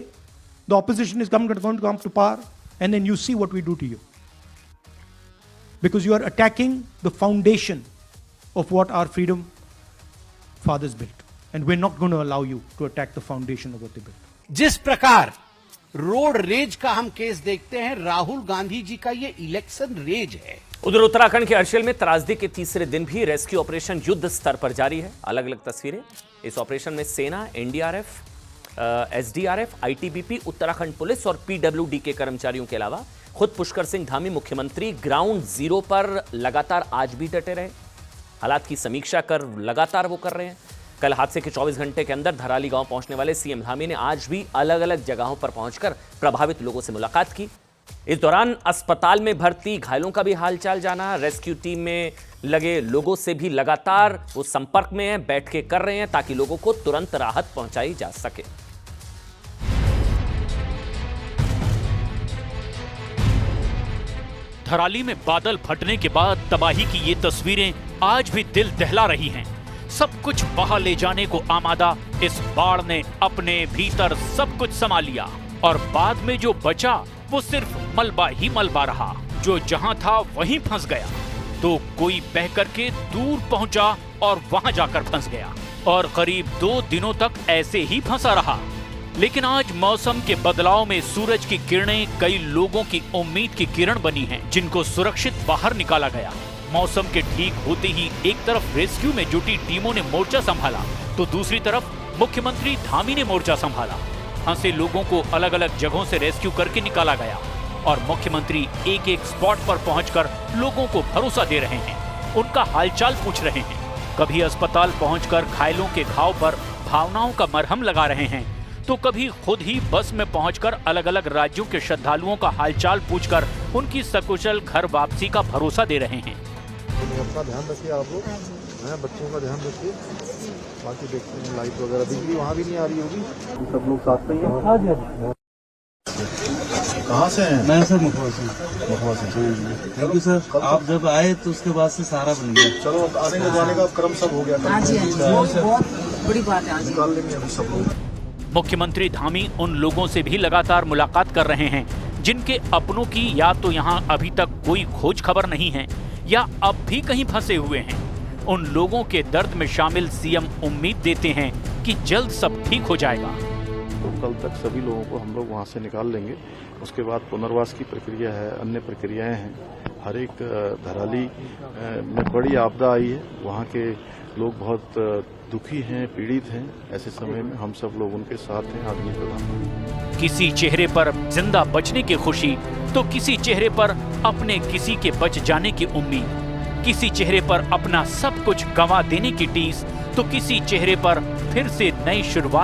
the opposition is going to come to power, and then you see what we do to you. Because you are attacking the foundation of what our freedom fathers built. And we're not going to allow you to attack the foundation of what they built. जिस प्रकार road rage का हम case देखते हैं, राहुल गांधी जी का ये election raise है। उधर उत्तराखंड के अर्शियल में त्रासदी के तीसरे दिन भी रेस्क्यू ऑपरेशन युद्ध स्तर पर जारी है। अलग अलग तस्वीरें। इस ऑपरेशन में सेना, NDRF, SDRF, ITBP, Uttarakhand police और पीडब्ल्यूडी के कर्मचारियों के अलावा खुद पुष्कर सिंह धामी मुख्यमंत्री ग्राउंड जीरो पर लगातार आज भी डटे रहे। हालात की समीक्षा कर लगातार वो कर रहे हैं। कल हादसे के 24 घंटे के अंदर धराली गांव पहुंचने वाले सीएम धामी ने आज भी अलग अलग जगहों पर पहुंचकर प्रभावित लोगों से मुलाकात की। इस दौरान अस्पताल में भर्ती घायलों का भी हालचाल जाना। रेस्क्यू टीम में लगे लोगों से भी लगातार वो संपर्क में हैं, बैठ के कर रहे हैं ताकि लोगों को तुरंत राहत पहुंचाई जा सके। धराली में बादल फटने के बाद तबाही की ये तस्वीरें आज भी दिल दहला रही हैं। सब कुछ बहा ले जाने को आमादा इस बाढ़ ने अपने भीतर सब कुछ समा लिया और बाद में जो बचा वो सिर्फ मलबा ही मलबा रहा। जो जहां था वहीं फंस गया, तो कोई बह करके दूर पहुंचा और वहां जाकर फंस गया और करीब 2 दिनों तक ऐसे ही फंसा रहा। लेकिन आज मौसम के बदलाव में सूरज की किरणें कई लोगों की उम्मीद की किरण बनी हैं, जिनको सुरक्षित बाहर निकाला गया। मौसम के ठीक होते ही एक तरफ रेस्क्यू में जुटी टीमों ने मोर्चा संभाला, तो दूसरी तरफ मुख्यमंत्री धामी ने मोर्चा संभाला। फंसे लोगों को अलग अलग जगहों से रेस्क्यू करके निकाला गया और मुख्यमंत्री एक एक स्पॉट पर पहुंचकर लोगों को भरोसा दे रहे हैं, उनका हालचाल पूछ रहे हैं। कभी अस्पताल पहुंचकर घायलों के घाव पर भावनाओं का मरहम लगा रहे हैं, तो कभी खुद ही बस में पहुंचकर अलग अलग राज्यों के श्रद्धालुओं का हालचाल पूछकर उनकी सकुशल घर वापसी का भरोसा दे रहे हैं। अपना ध्यान रखिए आप लोग, बच्चों का ध्यान रखिए। बाकी देखते हैं लाइट वगैरह, बिजली वहाँ भी नहीं आ रही होगी। सब लोग साथ में ही हैं? हाँ जी। कहाँ से हैं? मैं सर मुखवा से। मुखवा से। Thank you sir. आप जब आए तो उसके बाद से सारा बन गया। चलो आने के जाने का क्रम सब हो गया। हाँ जी, बहुत बड़ी बात है। निकाल लेंगे अभी सब लोग। मुख्यमंत्री धामी उन लोगों से भी लगातार मुलाकात कर रहे हैं जिनके अपनों की या तो यहाँ अभी तक कोई खोज खबर नहीं है या अब भी कहीं फंसे हुए हैं। उन लोगों के दर्द में शामिल सीएम उम्मीद देते हैं कि जल्द सब ठीक हो जाएगा। तो कल तक सभी लोगों को हम लोग वहाँ से निकाल लेंगे। उसके बाद पुनर्वास की प्रक्रिया है, अन्य प्रक्रियाएं हैं। हर एक धराली में बड़ी आपदा आई है, वहाँ के लोग बहुत दुखी हैं, पीड़ित हैं। ऐसे समय में हम सब लोग उनके साथ हैं। आदमी प्रधान किसी चेहरे पर जिंदा बचने की खुशी, तो किसी चेहरे पर अपने किसी के बच जाने की उम्मीद, किसी चेहरे पर अपना सब कुछ गंवा देने की टीस, तो किसी चेहरे पर फिर से नई शुरुआत